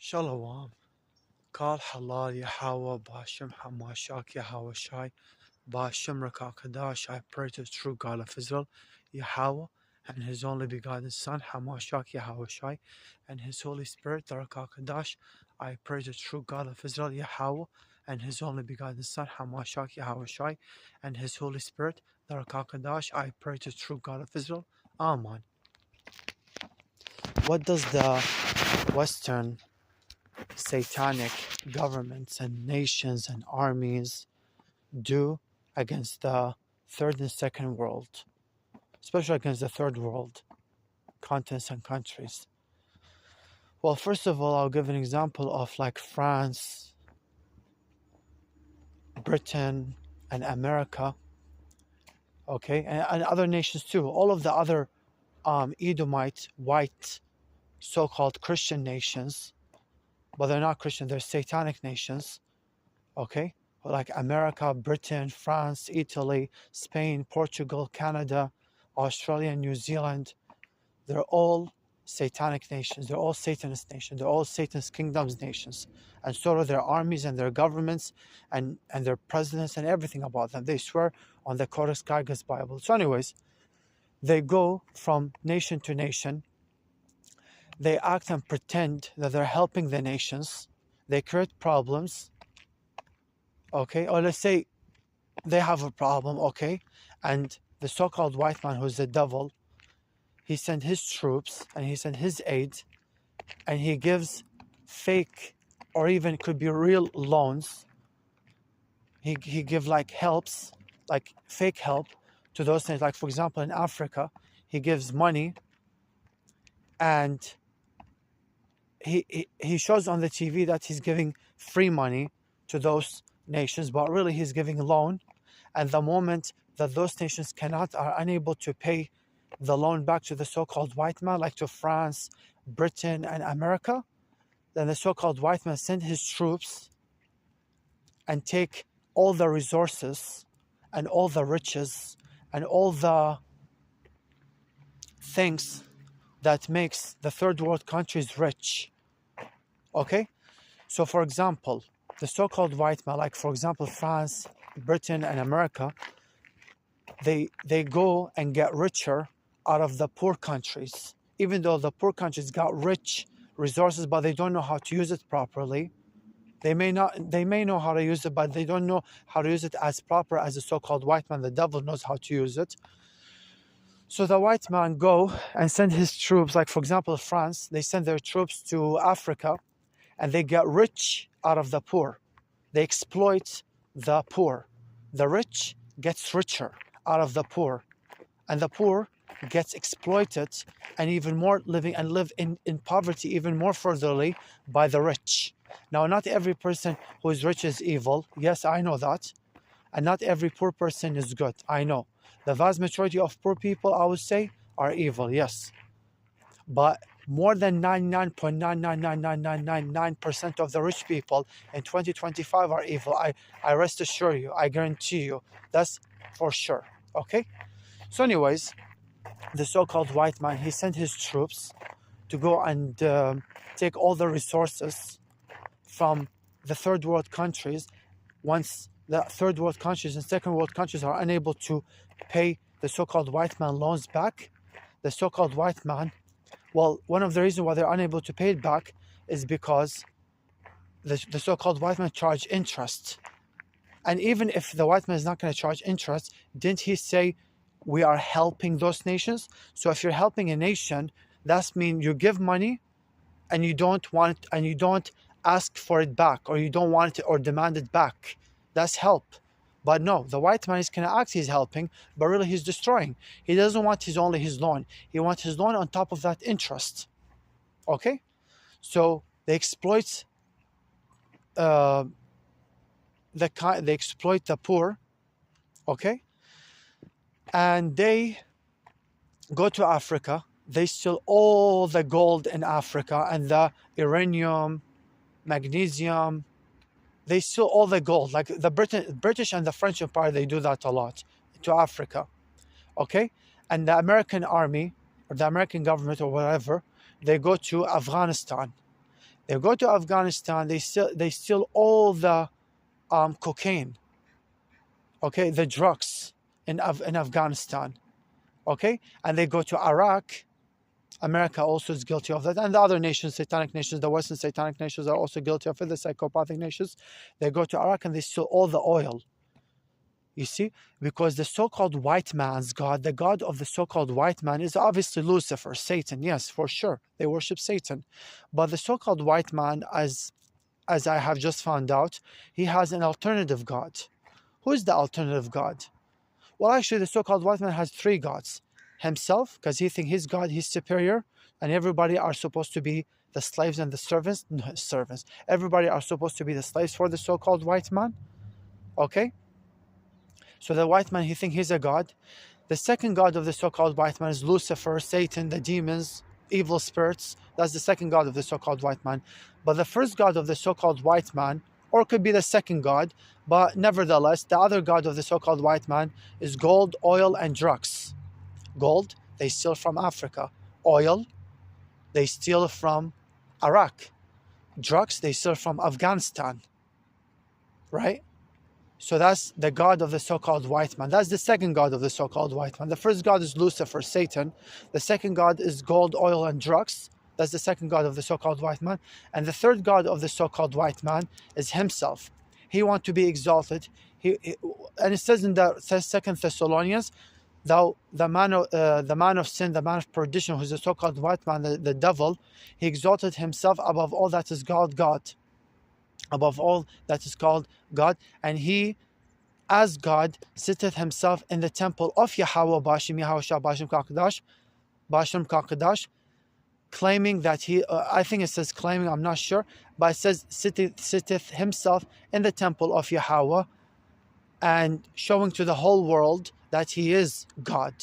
Shalom. Kal halal Yahweh Ba'ashem Hamashak Yahweh Shai Ba'ashem Rakakadash. I pray to the true God of Israel, Yahweh, and His only begotten Son, Hamashak Yahweh Shai, and His Holy Spirit, the Rakakadash. I pray to the true God of Israel, Yahweh, and His only begotten Son, Hamashak Yahweh Shai, and His Holy Spirit, the Rakakadash. I pray to the true God of Israel. Amen. What does the Western satanic governments and nations and armies do against the third and second world, especially against the third world continents and countries? Well, first of all, I'll give an example of like France, Britain, and America, okay, and other nations too. All of the other Edomite, white, so-called Christian nations, but they're not Christian, they're satanic nations, okay? Like America, Britain, France, Italy, Spain, Portugal, Canada, Australia, New Zealand, they're all satanic nations. They're all Satanist nations. They're all Satan's kingdoms nations. And so are their armies and their governments and their presidents and everything about them. They swear on the Codex Gigas Bible. So anyways, they go from nation to nation. They act and pretend that they're helping the nations. They create problems. Okay, or let's say they have a problem, okay, and the so-called white man, who's the devil, he sent his troops and he sent his aid, and he gives fake or even could be real loans. He give like helps, like fake help to those things. Like for example, in Africa, he gives money, and he shows on the TV that he's giving free money to those nations, but really he's giving a loan. And the moment that those nations are unable to pay the loan back to the so-called white man, like to France, Britain, and America, then the so-called white man send his troops and take all the resources and all the riches and all the things that makes the third world countries rich. Okay? So for example, the so-called white man, like for example France, Britain, and America, they go and get richer out of the poor countries. Even though the poor countries got rich resources, but they don't know how to use it properly. They may know how to use it, but they don't know how to use it as proper as the so-called white man. The devil knows how to use it. So the white man go and send his troops, like for example France, they send their troops to Africa, and they get rich out of the poor. They exploit the poor. The rich gets richer out of the poor, and the poor gets exploited and even more live in poverty even more furtherly by the rich. Now, not every person who is rich is evil. Yes, I know that. And not every poor person is good. I know. The vast majority of poor people, I would say, are evil, yes. But more than 99.99999% of the rich people in 2025 are evil. I rest assure you, I guarantee you, that's for sure, okay? So anyways, the so-called white man, he sent his troops to go and take all the resources from the third world countries. Once the third world countries and second world countries are unable to pay the so-called white man loans back, the so-called white man, well, one of the reasons why they're unable to pay it back is because the so-called white man charge interest. And even if the white man is not going to charge interest, didn't he say we are helping those nations? So if you're helping a nation, that means you give money and you don't ask for it back, or you don't want it or demand it back. That's help. But no, the white man is going to act he's helping, but really he's destroying. He doesn't want only his loan. He wants his loan on top of that interest. Okay? So they exploit they exploit the poor. Okay? And they go to Africa. They steal all the gold in Africa and the uranium, magnesium. They steal all the gold. Like the British and the French Empire, they do that a lot to Africa. Okay? And the American army or the American government or whatever, they go to Afghanistan. They go to Afghanistan. They steal all the cocaine. Okay, the drugs in Afghanistan. Okay, and they go to Iraq. America also is guilty of that, and the other nations, satanic nations, the Western satanic nations are also guilty of it, the psychopathic nations. They go to Iraq and they steal all the oil. You see, because the so-called white man's God, the God of the so-called white man is obviously Lucifer, Satan. Yes, for sure, they worship Satan. But the so-called white man, as I have just found out, he has an alternative God. Who is the alternative God? Well, actually, the so-called white man has three gods. Himself, because he thinks his God, he's superior, and everybody are supposed to be the slaves and the servants. No, servants. Everybody are supposed to be the slaves for the so-called white man. Okay? So the white man, he thinks he's a God. The second God of the so-called white man is Lucifer, Satan, the demons, evil spirits. That's the second God of the so-called white man. But the first God of the so-called white man, or it could be the second God, but nevertheless, the other God of the so-called white man is gold, oil, and drugs. Gold, they steal from Africa. Oil, they steal from Iraq. Drugs, they steal from Afghanistan. Right? So that's the God of the so-called white man. That's the second God of the so-called white man. The first God is Lucifer, Satan. The second God is gold, oil, and drugs. That's the second God of the so-called white man. And the third God of the so-called white man is himself. He wants to be exalted. And it says in the Second Thessalonians, thou the man of sin, the man of perdition, who's the so-called white man, the devil, he exalted himself above all that is called God. Above all that is called God, and he, as God, sitteth himself in the temple of Yahweh Bashim Yahushua Bashim Kakadash, claiming that he, I think it says claiming, I'm not sure, but it says sitteth himself in the temple of Yahweh, and showing to the whole world that he is God.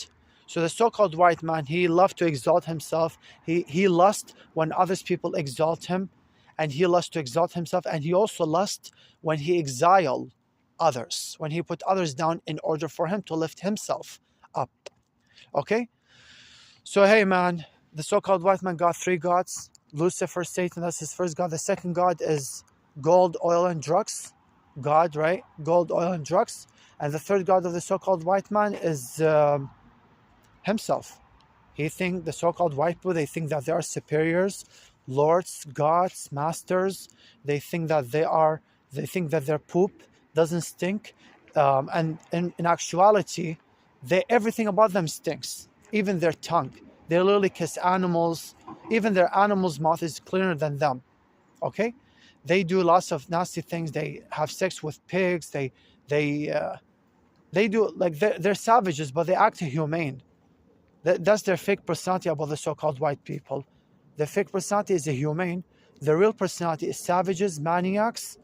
So the so-called white man, he loved to exalt himself. He lusts when others people exalt him, and he lusts to exalt himself, and he also lusts when he exile others, when he put others down in order for him to lift himself up. Okay? So hey man, the so-called white man got three gods. Lucifer, Satan, that's his first god. The second god is gold, oil, and drugs. God, right? Gold, oil, and drugs. And the third god of the so-called white man is himself. He thinks the so-called white people, they think that they are superiors, lords, gods, masters. They think that their poop doesn't stink, and in actuality, everything about them stinks. Even their tongue. They literally kiss animals. Even their animal's mouth is cleaner than them. Okay, they do lots of nasty things. They have sex with pigs. They do, like, they're savages, but they act humane. That's their fake personality about the so-called white people. The fake personality is humane. The real personality is savages, maniacs,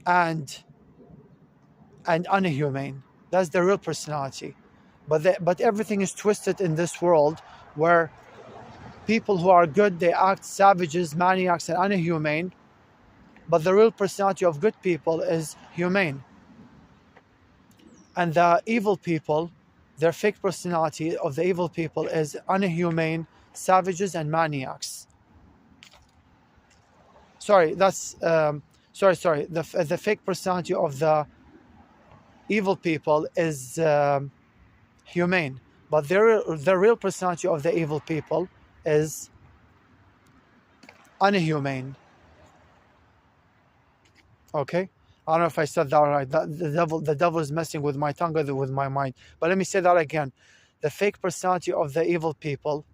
and unhumane. That's the real personality. But everything is twisted in this world, where people who are good, they act savages, maniacs, and unhumane. But the real personality of good people is humane. And the evil people, their fake personality of the evil people is unhumane, savages, and maniacs. Sorry, that's sorry. The fake personality of the evil people is humane, but the real personality of the evil people is unhumane. Okay. I don't know if I said that right. The devil is messing with my tongue or with my mind. But let me say that again. The fake personality of the evil people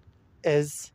is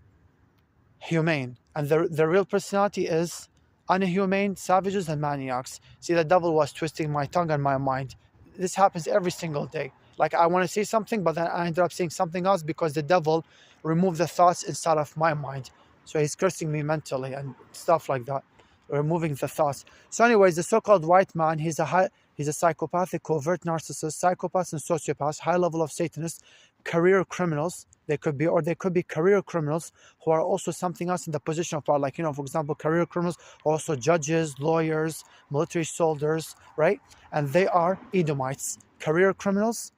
humane. And the real personality is unhumane, savages, and maniacs. See, the devil was twisting my tongue and my mind. This happens every single day. Like, I want to say something, but then I ended up saying something else because the devil removed the thoughts inside of my mind. So he's cursing me mentally and stuff like that. Removing the thoughts. So anyways, the so-called white man, he's a psychopathic, covert narcissist, psychopaths and sociopaths, high level of Satanists, career criminals. They could be career criminals who are also something else in the position of power. Like, for example, career criminals are also judges, lawyers, military soldiers, right? And they are Edomites, career criminals,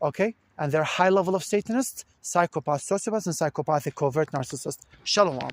okay? And they're high level of Satanists, psychopaths, sociopaths, and psychopathic, covert narcissists. Shalom.